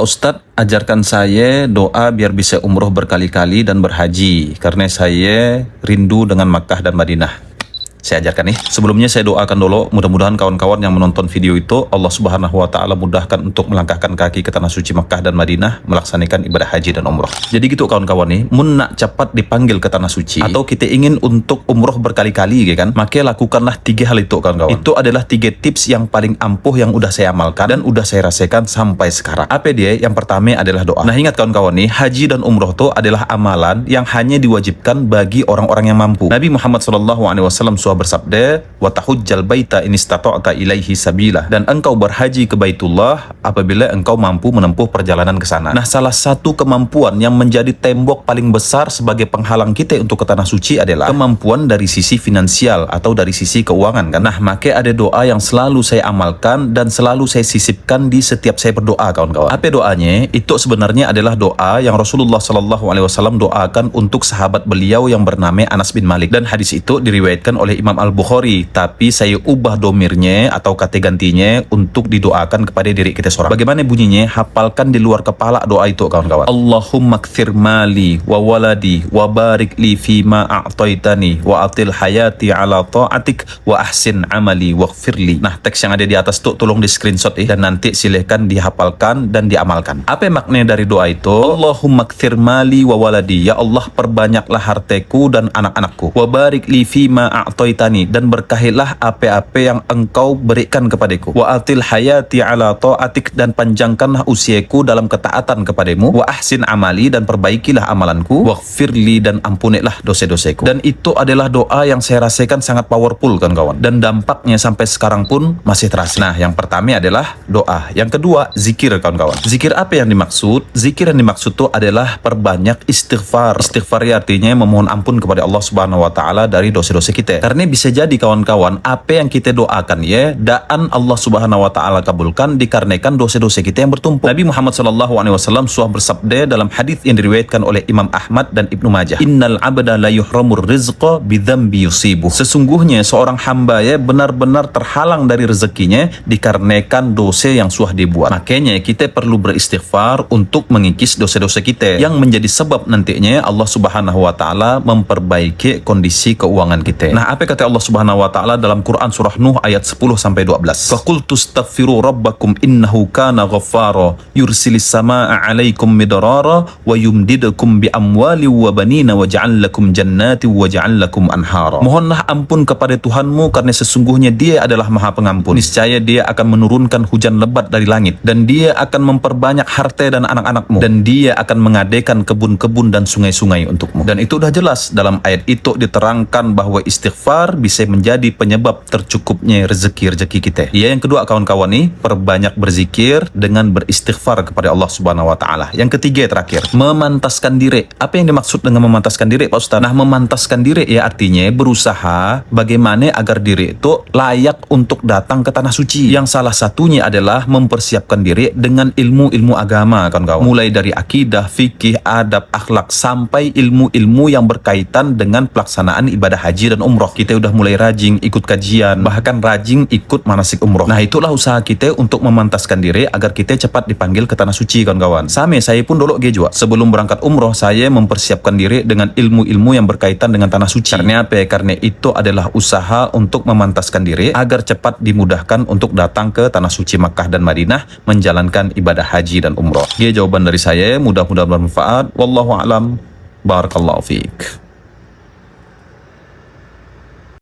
Pak Ustadz, ajarkan saya doa biar bisa umroh berkali-kali dan berhaji, karena saya rindu dengan Makkah dan Madinah. Saya ajarkan nih. Sebelumnya saya doakan dulu, mudah-mudahan kawan-kawan yang menonton video itu Allah Subhanahu wa taala mudahkan untuk melangkahkan kaki ke tanah suci Makkah dan Madinah melaksanakan ibadah haji dan umroh. Jadi gitu kawan-kawan nih, mun nak cepat dipanggil ke tanah suci atau kita ingin untuk umroh berkali-kali kan, maka lakukanlah 3 hal itu kawan-kawan. Itu adalah 3 tips yang paling ampuh yang udah saya amalkan dan udah saya rasakan sampai sekarang. Apa dia? Yang pertama adalah doa. Nah, ingat kawan-kawan nih, haji dan umroh itu adalah amalan yang hanya diwajibkan bagi orang-orang yang mampu. Nabi Muhammad SAW bersabda, wa tahujjal baita in istata'ta ilaihi sabila, dan engkau berhaji ke Baitullah apabila engkau mampu menempuh perjalanan ke sana. Nah, salah satu kemampuan yang menjadi tembok paling besar sebagai penghalang kita untuk ke tanah suci adalah kemampuan dari sisi finansial atau dari sisi keuangan kan. Nah, maka ada doa yang selalu saya amalkan dan selalu saya sisipkan di setiap saya berdoa kawan-kawan. Apa doanya? Itu sebenarnya adalah doa yang Rasulullah SAW doakan untuk sahabat beliau yang bernama Anas bin Malik, dan hadis itu diriwayatkan oleh Imam Al-Bukhari, tapi saya ubah domirnya atau kata gantinya untuk didoakan kepada diri kita seorang. Bagaimana bunyinya? Hafalkan di luar kepala doa itu kawan-kawan. Allahumma kthir mali wa waladi wa barik li fima a'taitani wa atil hayati ala ta'atik wa ahsin amali waghfirli. Nah, teks yang ada di atas tuh tolong di screenshot dan nanti silahkan dihafalkan dan diamalkan. Apa makna dari doa itu? Allahumma kthir mali wa waladi, ya Allah perbanyaklah hartaku dan anak-anakku. Wa barik li fima a'taitani, dan berkahilah apa-apa yang engkau berikan kepadaku. Wa atil hayati ala ta'atik, dan panjangkanlah usiaku dalam ketaatan kepadamu. Wa ahsin amali, dan perbaikilah amalanku. Waghfirli, dan ampunilah dosa-dosaku. Dan itu adalah doa yang saya rasakan sangat powerful kan kawan, dan dampaknya sampai sekarang pun masih terasa. Nah, yang pertama adalah doa, yang kedua zikir kawan-kawan. Zikir apa yang dimaksud? Zikir yang dimaksud itu adalah perbanyak istighfar. Istighfar artinya memohon ampun kepada Allah Subhanahu wa taala dari dosa-dosa kita. Karena bisa jadi kawan-kawan, apa yang kita doakan ya, daan Allah Subhanahu wa taala kabulkan dikarenakan dosa-dosa kita yang bertumpuk. Nabi Muhammad SAW suah bersabda dalam hadis yang diriwayatkan oleh Imam Ahmad dan Ibnu Majah, innal abda la yuhramur rizqa bidzambi yusibuh. Sesungguhnya seorang hamba ya benar-benar terhalang dari rezekinya dikarenakan dosa yang suah dibuat. Makanya kita perlu beristighfar untuk mengikis dosa-dosa kita yang menjadi sebab nantinya Allah Subhanahu wa taala memperbaiki kondisi keuangan kita. Nah, apa kata Allah Subhanahu wa taala dalam Quran surah Nuh ayat 10 sampai 12? Faqultu astaghfiru rabbakum innahu kana ghaffara yursilis samaa'a 'alaikum midrara wa yumdidukum bi amwali wa banina wa ja'al lakum jannati wa ja'al lakum anhara. Mohonlah ampun kepada Tuhanmu karena sesungguhnya Dia adalah Maha Pengampun. Niscaya Dia akan menurunkan hujan lebat dari langit, dan Dia akan memperbanyak harta dan anak-anakmu, dan Dia akan mengadakan kebun-kebun dan sungai-sungai untukmu. Dan itu udah jelas dalam ayat itu diterangkan bahwa istighfar bisa menjadi penyebab tercukupnya rezeki kita. Ya, yang kedua kawan-kawan nih, perbanyak berzikir dengan beristighfar kepada Allah Subhanahu wa taala. Yang ketiga terakhir, memantaskan diri. Apa yang dimaksud dengan memantaskan diri, Pak Ustaz? Nah, memantaskan diri ya artinya berusaha bagaimana agar diri itu layak untuk datang ke tanah suci. Yang salah satunya adalah mempersiapkan diri dengan ilmu-ilmu agama kawan-kawan. Mulai dari akidah, fikih, adab, akhlak sampai ilmu-ilmu yang berkaitan dengan pelaksanaan ibadah haji dan umroh. Kita udah mulai rajin ikut kajian, bahkan rajin ikut manasik umroh. Nah, itulah usaha kita untuk memantaskan diri agar kita cepat dipanggil ke tanah suci kawan-kawan. Sama saya pun dulu juga sebelum berangkat umroh saya mempersiapkan diri dengan ilmu-ilmu yang berkaitan dengan tanah suci. Karena apa? Karena itu adalah usaha untuk memantaskan diri agar cepat dimudahkan untuk datang ke tanah suci Makkah dan Madinah menjalankan ibadah haji dan umroh. Jawaban dari saya, mudah-mudahan bermanfaat. Wallahu a'lam. Barakallahu fiik.